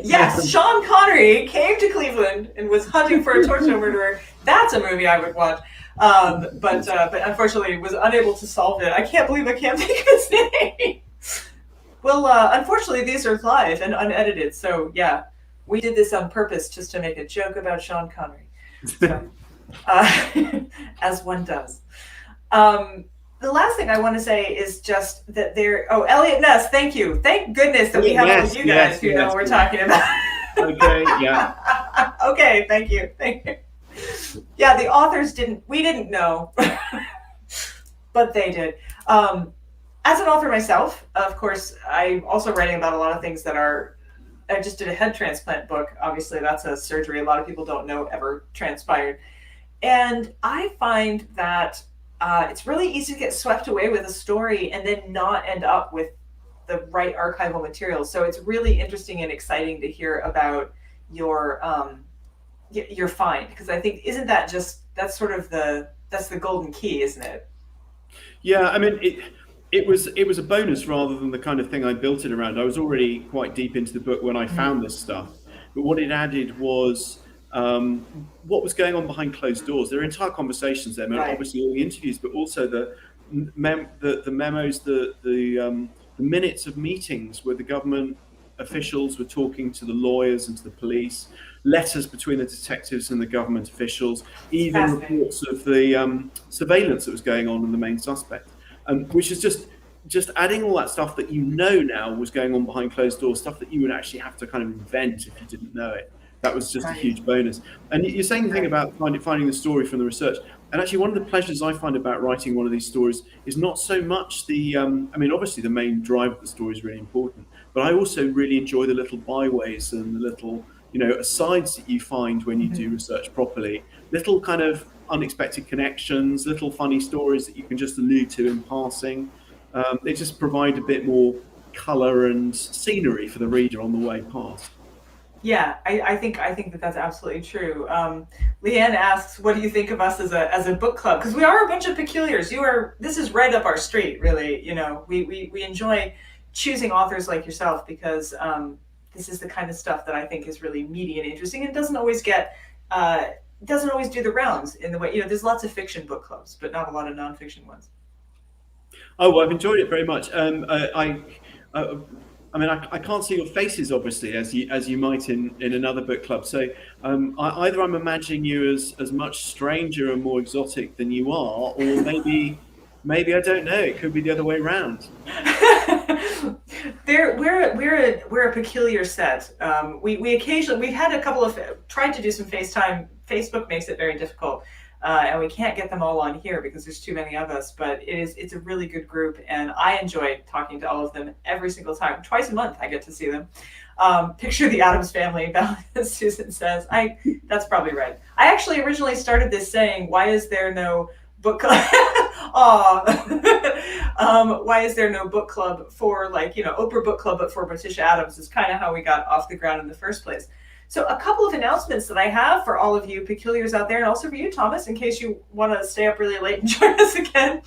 Yes, Sean Connery came to Cleveland and was hunting for a torso murderer. That's a movie I would watch. But unfortunately was unable to solve it. I can't believe I can't think of his name. Well, unfortunately, these are live and unedited. So yeah, we did this on purpose just to make a joke about Sean Connery. So, as one does. The last thing I want to say is just that Elliot Ness, thank you. Thank goodness that we have all of you guys who know what we're talking about. Okay, yeah. Okay, thank you. Yeah, the authors we didn't know, but they did. As an author myself, of course, I'm also writing about a lot of things I just did a head transplant book. Obviously, that's a surgery a lot of people don't know ever transpired. And I find that it's really easy to get swept away with a story and then not end up with the right archival material. So it's really interesting and exciting to hear about your find, because I think that's the golden key, isn't it? Yeah, I mean it was a bonus rather than the kind of thing I built it around. I was already quite deep into the book when I found this stuff, but what it added was what was going on behind closed doors. There are entire conversations there, right. Obviously all the interviews, but also the memos, the minutes of meetings where the government officials were talking to the lawyers and to the police, letters between the detectives and the government officials, even reports of the surveillance that was going on in the main suspect, which is just adding all that stuff that now was going on behind closed doors, stuff that you would actually have to kind of invent if you didn't know it. That was just a huge bonus. And you're saying the thing about finding the story from the research. And actually, one of the pleasures I find about writing one of these stories is not so much obviously the main drive of the story is really important, but I also really enjoy the little byways and the little, asides that you find when you do research properly. Little kind of unexpected connections, little funny stories that you can just allude to in passing. They just provide a bit more color and scenery for the reader on the way past. Yeah, I think that's absolutely true. Leanne asks, "What do you think of us as a book club?" Because we are a bunch of peculiars. This is right up our street, really. We enjoy choosing authors like yourself because this is the kind of stuff that I think is really meaty and interesting, and doesn't always do the rounds in the way. There's lots of fiction book clubs, but not a lot of nonfiction ones. Oh, well, I've enjoyed it very much. I can't see your faces, obviously, as you might in another book club. So either I'm imagining you as much stranger and more exotic than you are, or maybe I don't know. It could be the other way around. We're a peculiar set. We occasionally we've had a couple of tried to do some FaceTime. Facebook makes it very difficult. And we can't get them all on here because there's too many of us, but it's a really good group, and I enjoy talking to all of them every single time. Twice a month I get to see them. Picture the Addams Family, as Susan says. That's probably right. I actually originally started this saying, "Why is there no book club?" Why is there no book club for Oprah Book Club, but for Morticia Addams, is kind of how we got off the ground in the first place. So a couple of announcements that I have for all of you peculiars out there, and also for you, Thomas, in case you want to stay up really late and join us again.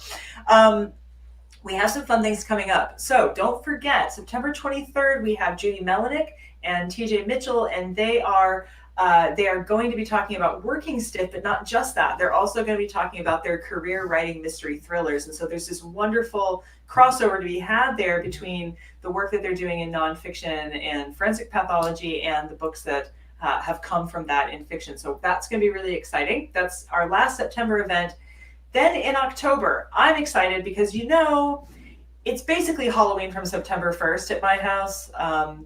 We have some fun things coming up. So don't forget, September 23rd, we have Judy Melanik and TJ Mitchell, and they are going to be talking about working stiff, but not just that. They're also going to be talking about their career writing mystery thrillers. And so there's this wonderful crossover to be had there between the work that they're doing in nonfiction and forensic pathology and the books that have come from that in fiction. So that's going to be really exciting. That's our last September event. Then in October, I'm excited because it's basically Halloween from September 1st at my house.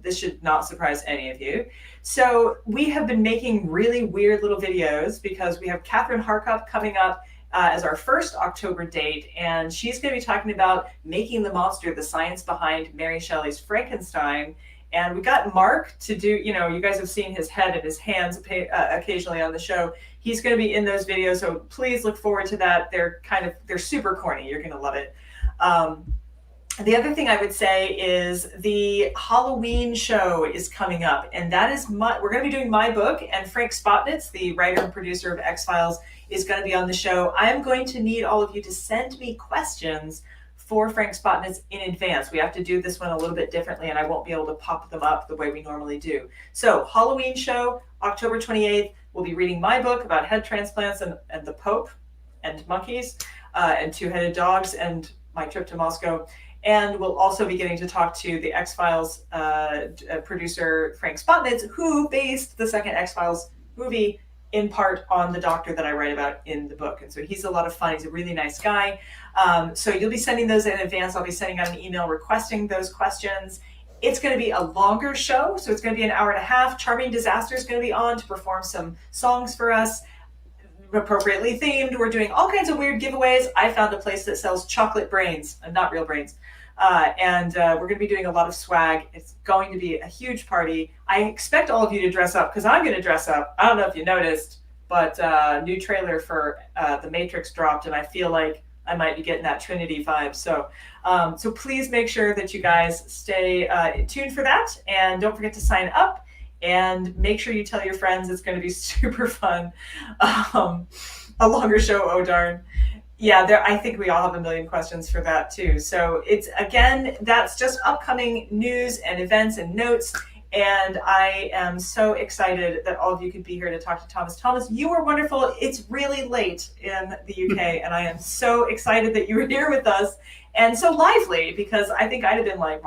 This should not surprise any of you. So we have been making really weird little videos because we have Catherine Harkup coming up, as our first October date, and she's going to be talking about making the monster, the science behind Mary Shelley's Frankenstein. And we got Mark to do, you guys have seen his head and his hands occasionally on the show. He's going to be in those videos, so please look forward to that. They're super corny. You're going to love it. The other thing I would say is the Halloween show is coming up, and that is we're going to be doing my book, and Frank Spotnitz, the writer and producer of X-Files, is going to be on the show. I'm going to need all of you to send me questions for Frank Spotnitz in advance. We have to do this one a little bit differently, and I won't be able to pop them up the way we normally do. So Halloween show, October 28th, we'll be reading my book about head transplants and the Pope and monkeys and two-headed dogs and my trip to Moscow. And we'll also be getting to talk to the X-Files producer, Frank Spotnitz, who based the second X-Files movie in part on the doctor that I write about in the book. And so he's a lot of fun. He's a really nice guy. So you'll be sending those in advance. I'll be sending out an email requesting those questions. It's going to be a longer show, so it's going to be an hour and a half. Charming Disaster is going to be on to perform some songs for us, appropriately themed. We're doing all kinds of weird giveaways. I found a place that sells chocolate brains, not real brains. And we're going to be doing a lot of swag. It's going to be a huge party. I expect all of you to dress up because I'm going to dress up. I don't know if you noticed, but new trailer for The Matrix dropped, and I feel like I might be getting that Trinity vibe. So please make sure that you guys stay tuned for that, and don't forget to sign up. And make sure you tell your friends. It's going to be super fun. A longer show, oh darn. Yeah, I think we all have a million questions for that too. So that's just upcoming news and events and notes. And I am so excited that all of you could be here to talk to Thomas. Thomas, you were wonderful. It's really late in the UK, and I am so excited that you were here with us and so lively, because I think I'd have been like,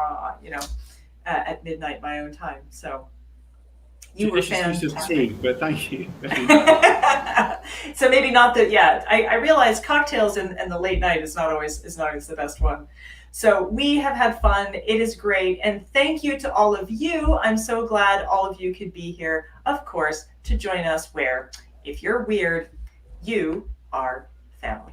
at midnight my own time. So you were fantastic. But thank you. So maybe not that. Yeah, I realize cocktails and the late night is not always the best one. So we have had fun. It is great, and thank you to all of you. I'm so glad all of you could be here, of course, to join us. Where if you're weird, you are family.